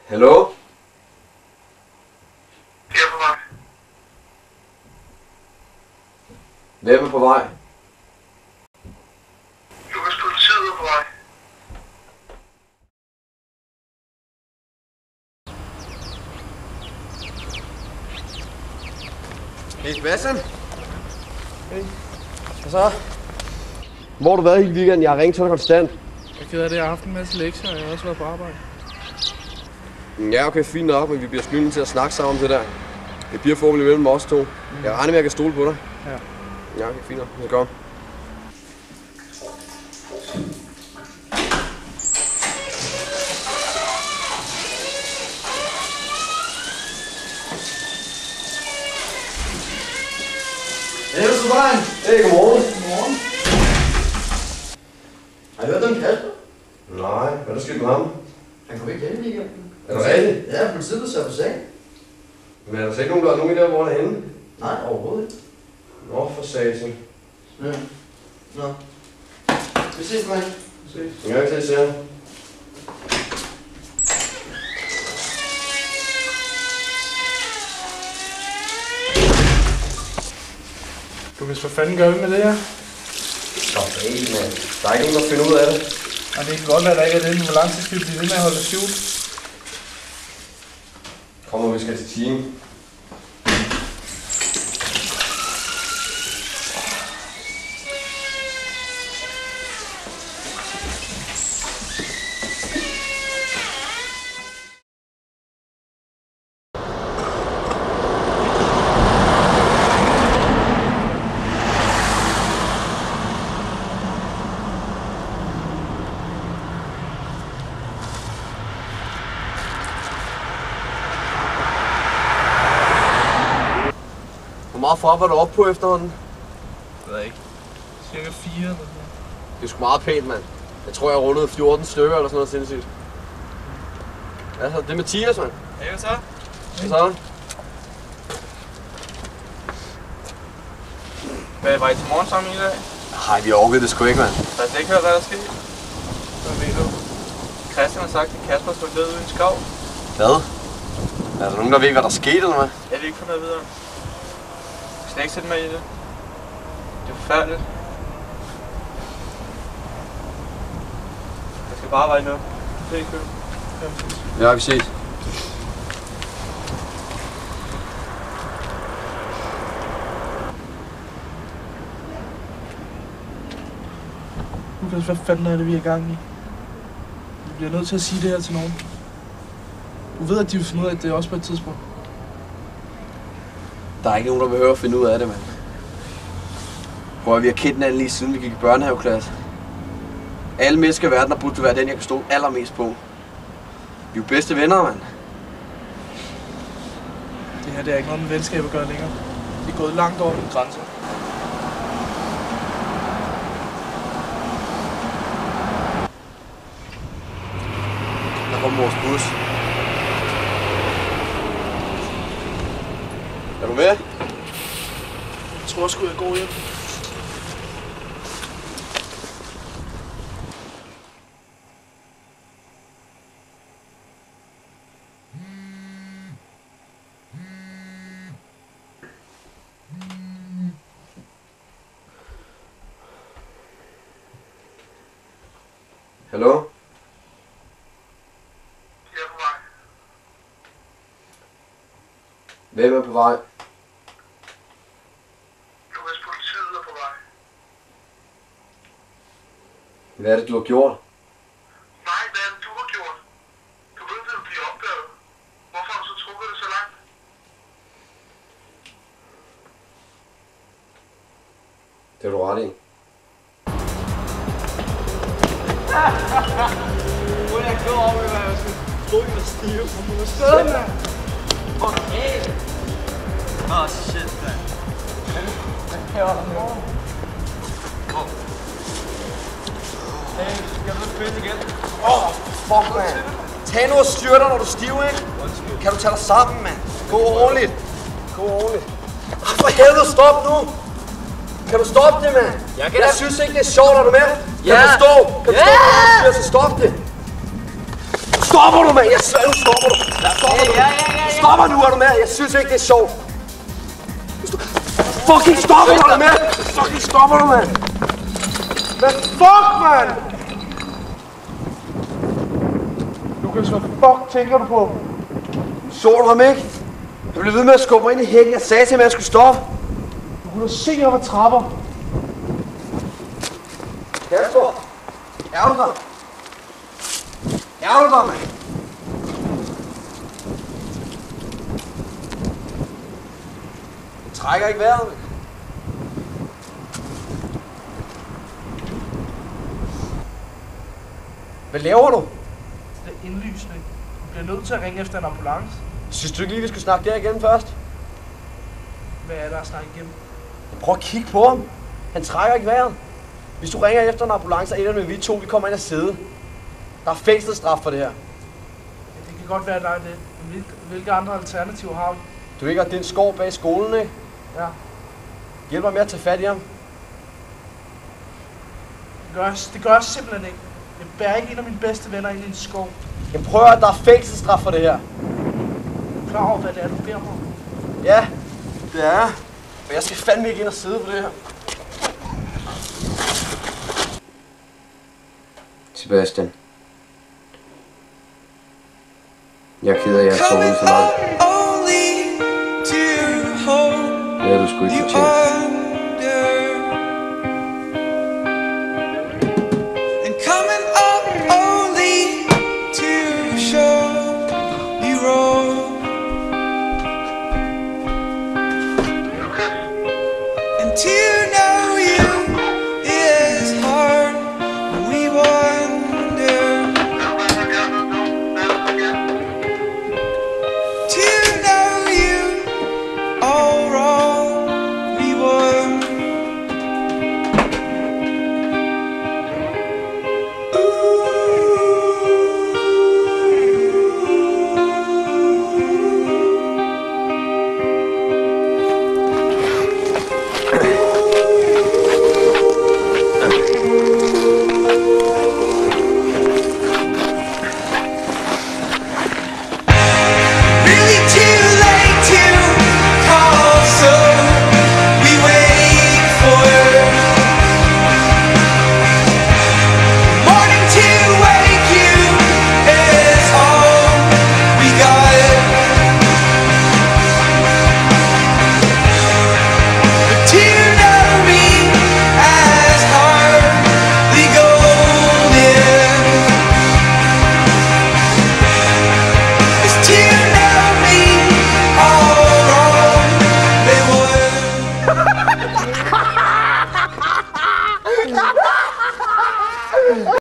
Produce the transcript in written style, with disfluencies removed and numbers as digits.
Hallo? Jeg er på vej. Hvem er på vej? Lukas, politiet er på vej. Hey Sebastian. Hey. Hvad så? Hvor har du været hele weekenden? Jeg har ringet til dig konstant. Jeg er ked af det. Jeg har haft en masse lektier, og jeg har også været på arbejde. Ja, okay, fint nok, men vi bliver skylden til at snakke sammen om det der. Det bliver forhåbentlig mellem os to. Jeg regner med, at jeg kan stole på dig. Ja. Ja, okay, fint nok. Så kom. Hey, hvad så vejen? Hey, godmorgen. Godmorgen. Har I hørt om Kasper? Nej, hvad er der sket med ham? Han kom ikke hjem i weekenden. Er det rigtigt? Ja, politiet blev sat på sagen. Men er der så ikke nogen, der er nogen i der, hvor han er henne? Nej, overhovedet ikke. Nå, for satan. Ja. Nå. Vi ses, mand. Vi ses. Jeg kan ikke se, Lukas, hvad fanden gør vi med det her? Stop af, mand. Der er ikke nogen, der finder ud af det. Og det kan godt være, at der ikke er det, men hvor lang tid skal vi blive ved med at holde det skjult? Kommer vi skal til team. Hvor meget fra var du oppe på efterhånden? Jeg ved ikke. Cirka 4 eller sådan. Det er sgu meget pænt, mand. Jeg tror, jeg rundede 14 stykker eller sådan noget sindssygt. Altså, det er Mathias, mand. Hey, hvad så? Hvad så? Hvad, var I til morgen sammen i dag? Nej, vi orkede det sgu ikke, mand. Har I ikke hørt, hvad der er sket? Hvad ved du? Christian har sagt, at Kasper stod ned ude i en skov. Hvad? Er der nogen, der ved, hvad der skete, eller hvad? Jeg vil ikke få noget videre. Jeg skal ikke sætte mig i det. Det er forfærdeligt. Jeg skal bare arbejde nu. Det er ikke købt. Ja, vi ses. Lukas, hvad fanden er det, vi er i gang i? Vi bliver nødt til at sige det her til nogen. Du ved, at de vil finde ud af, at det er også på et tidspunkt. Der er ikke nogen, der behøver at finde ud af det, mand. Prøv at vi har kendt hinanden lige siden vi gik i børnehaveklasse. Alle mennesker i verden har burde være den, jeg kan stå allermest på. Vi er jo bedste venner, mand. Det her det er ikke noget med venskab at gøre længere. Det er gået langt over min grænse. Der kommer vores bus. Er du med? Jeg tror sgu, jeg går hjem. Hallo? Jeg er på vej. Hvem er på vej? Lukas, politiet er på vej. Hvad er det, du har gjort? Nej, hvad er det, du har gjort? Du ved, at du bliver opdaget. Hvorfor har du så trukket det så langt? Det er du ret i. Hvor er jeg klar over, hvad jeg skal trykke og stive på mig. Skød, mand! Okay. Åh, shit, mand. Hvad kører der med? Hey, skal du spille igen? Fuck, man. Tag nu og styr dig, når du er stiv, ikke? Kan du tage dig sammen, mand? Gå ordentligt. Gå ordentligt. For helvede, stop nu! Kan du stoppe det, mand? Jeg synes ikke, det er sjovt, er du med? Kan du stå? Kan du stå? Så stop det. Stopper du, mand? Jeg svær, nu stopper du. Stopper nu, er du med? Jeg synes ikke, det er sjovt. Fucking stopper du, er du med? Fucking stopper du, mand. Hvad fuck, mand? Lukas, hvad fuck tænker du på? Så du ham ikke? Jeg blev ved med at skubbe mig ind i hækken. Jeg sagde til ham, at jeg skulle stoppe. Du kunne da se, at jeg var trapper. Kasper, er du der? Er du der, mand? Jeg trækker ikke vejret, mand. Hvad laver du? Det er indlysende. Du bliver nødt til at ringe efter en ambulance. Synes du ikke lige, vi skulle snakke der igen først? Hvad er der at snakke igennem? Prøv at kigge på ham. Han trækker ikke vejret. Hvis du ringer efter en ambulance, og et af dem vi to, vi kommer ind og sidde. Der er fængselsstraf for det her. Ja, det kan godt være, at der er det. Men hvilke andre alternativer har vi? Du ikke har den skov bag skolen, ikke? Ja. Hjælp mig med at tage fat i ham. Det gør jeg simpelthen ikke. Jeg bærer ikke en af mine bedste venner ind i en skov. Jeg prøver, at der er fængselsstraf for det her. Er du klar over, hvad det er, du beder mig om? Ja, det er. Og jeg skal fandme ikke ind og sidde på det her. Sebastian. Jeg er ked af, at jeg har sovet så langt. Det er du sgu ikke fortjent.